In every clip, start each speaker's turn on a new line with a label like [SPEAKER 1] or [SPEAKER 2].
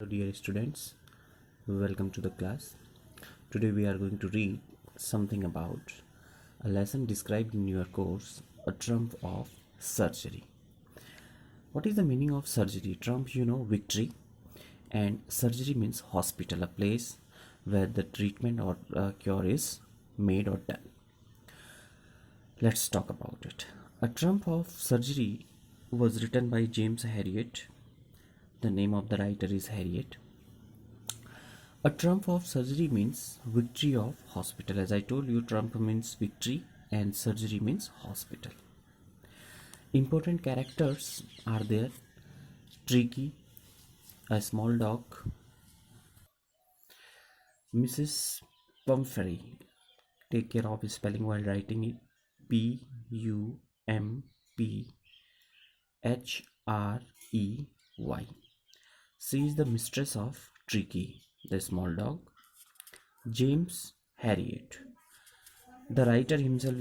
[SPEAKER 1] Hello, dear students, welcome to the class. Today we are going to read something about a lesson described in your course, a trump of surgery. What is the meaning of surgery? Trump, victory, and surgery means hospital, a place where the treatment or cure is made or done. Let's talk about it. A trump of surgery was written by James Herriot. The name of the writer is Herriot. A trump of surgery means victory of hospital. As I told you, trump means victory and surgery means hospital. Important characters are there. Tricky, a small dog. Mrs. Pumphrey. Take care of spelling while writing it. Pumphrey. She is the mistress of Tricky, the small dog. James Herriot, the writer himself,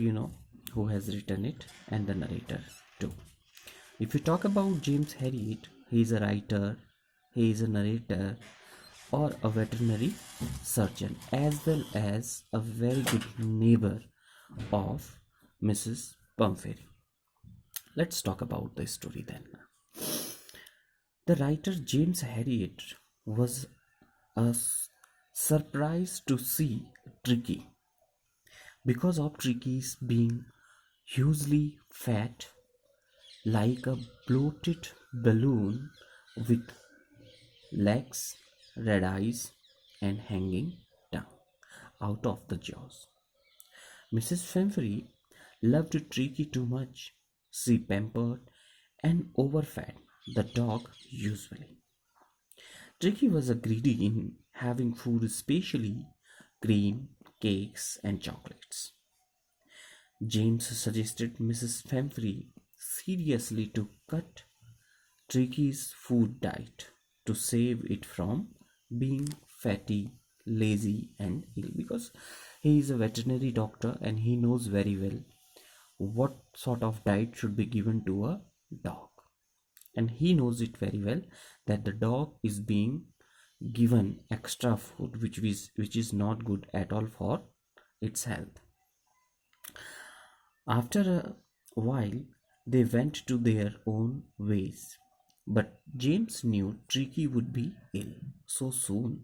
[SPEAKER 1] who has written it, and the narrator too. If you talk about James Herriot, he is a writer, he is a narrator, or a veterinary surgeon, as well as a very good neighbor of Mrs. Pumphrey. Let's talk about the story then. The writer James Herriot was surprised to see Tricky because of Tricky's being hugely fat, like a bloated balloon with legs, red eyes, and hanging tongue out of the jaws. Mrs. Pumphrey loved Tricky too much. She pampered and overfed the dog usually. Tricky was a greedy in having food, especially cream, cakes, and chocolates. James suggested Mrs. Pumphrey seriously to cut Tricky's food diet to save it from being fatty, lazy, and ill, because he is a veterinary doctor and he knows very well what sort of diet should be given to a dog, and he knows it very well that the dog is being given extra food which is not good at all for its health. After a while they went to their own ways, but James knew Tricky would be ill so soon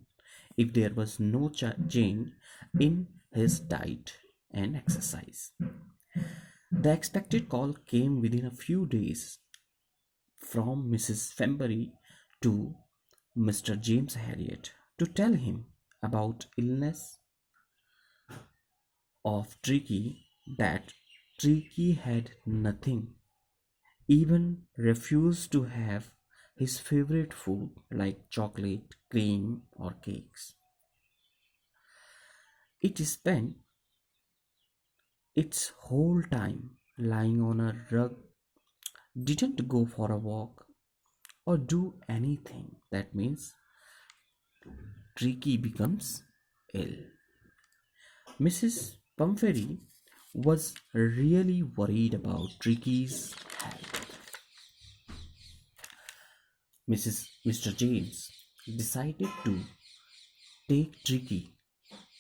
[SPEAKER 1] if there was no change in his diet and exercise. The expected call came within a few days from Mrs. Fembury to Mr. James Herriot to tell him about illness of Tricky, that Tricky had nothing, even refused to have his favorite food like chocolate, cream, or cakes. It spent its whole time lying on a rug, didn't go for a walk or do anything. That means Tricky becomes ill. Mrs. Pumphrey was really worried about Tricky's health. Mr. James decided to take Tricky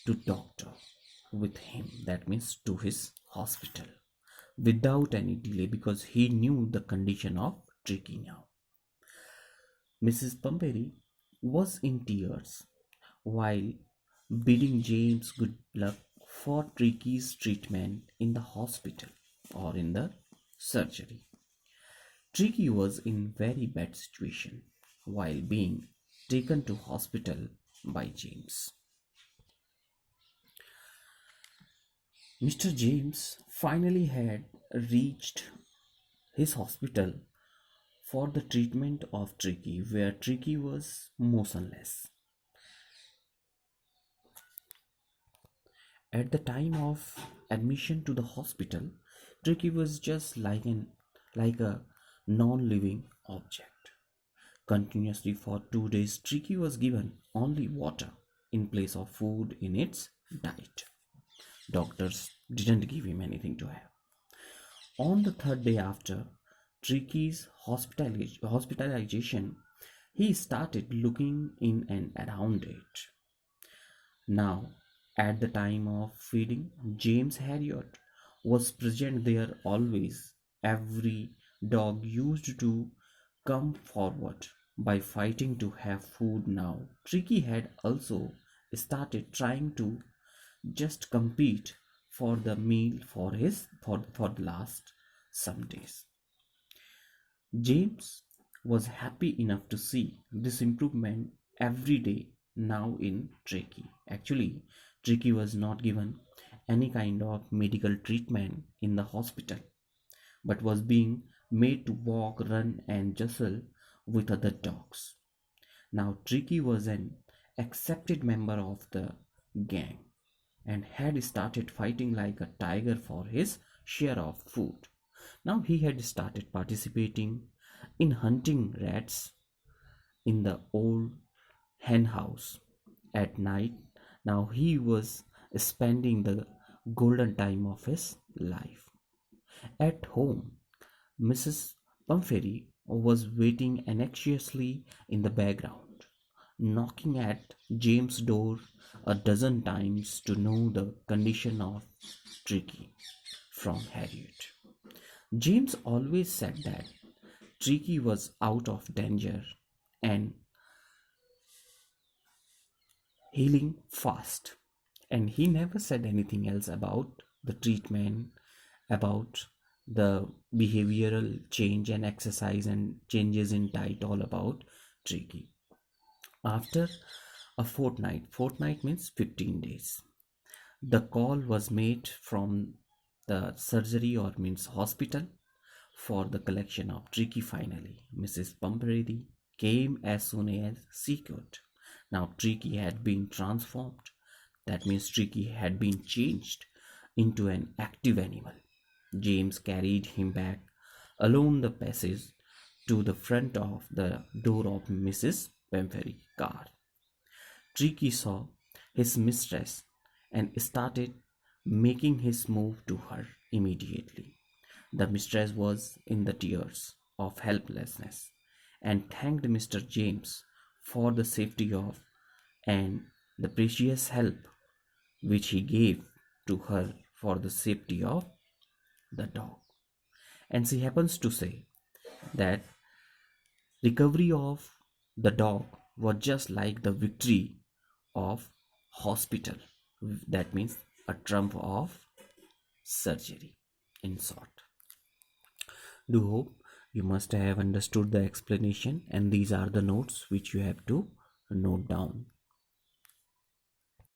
[SPEAKER 1] to doctor with him, that means to his hospital, without any delay, because he knew the condition of Tricky now. Mrs. Pumphrey was in tears while bidding James good luck for Tricky's treatment in the hospital or in the surgery. Tricky was in very bad situation while being taken to hospital by James. Mr. James finally had reached his hospital for the treatment of Tricky, where Tricky was motionless. At the time of admission to the hospital, Tricky was just like a non-living object. Continuously for 2 days, Tricky was given only water in place of food in its diet. Doctors didn't give him anything to have. On the third day after Tricky's hospitalization, He started looking in and around it. Now, at the time of feeding, James Harriot was present there always. Every dog used to come forward by fighting to have food now. Tricky had also started trying to just compete for the meal for the last some days. James was happy enough to see this improvement every day now in Tricky. Actually, Tricky was not given any kind of medical treatment in the hospital, but was being made to walk, run, and jostle with other dogs. Now, Tricky was an accepted member of the gang and had started fighting like a tiger for his share of food. Now he had started participating in hunting rats in the old hen house at night. Now he was spending the golden time of his life. At home, Mrs. Pumphrey was waiting anxiously in the background, knocking at James' door a dozen times to know the condition of Tricky from Harriet. James always said that Tricky was out of danger and healing fast. And he never said anything else about the treatment, about the behavioral change and exercise and changes in diet, all about Tricky. After a fortnight means 15 days, the call was made from the surgery or means hospital for the collection of Tricky. Finally, Mrs. Pumperedy came as soon as she could. Now Tricky had been transformed. That means Tricky had been changed into an active animal. James carried him back along the passage to the front of the door of Mrs. Pemferry car. Tricky saw his mistress and started making his move to her immediately. The mistress was in the tears of helplessness and thanked Mr. James for the safety of and the precious help which he gave to her for the safety of the dog. And she happens to say that recovery of the dog was just like the victory of hospital. That means a trump of surgery, in short. Do hope you must have understood the explanation, and these are the notes which you have to note down.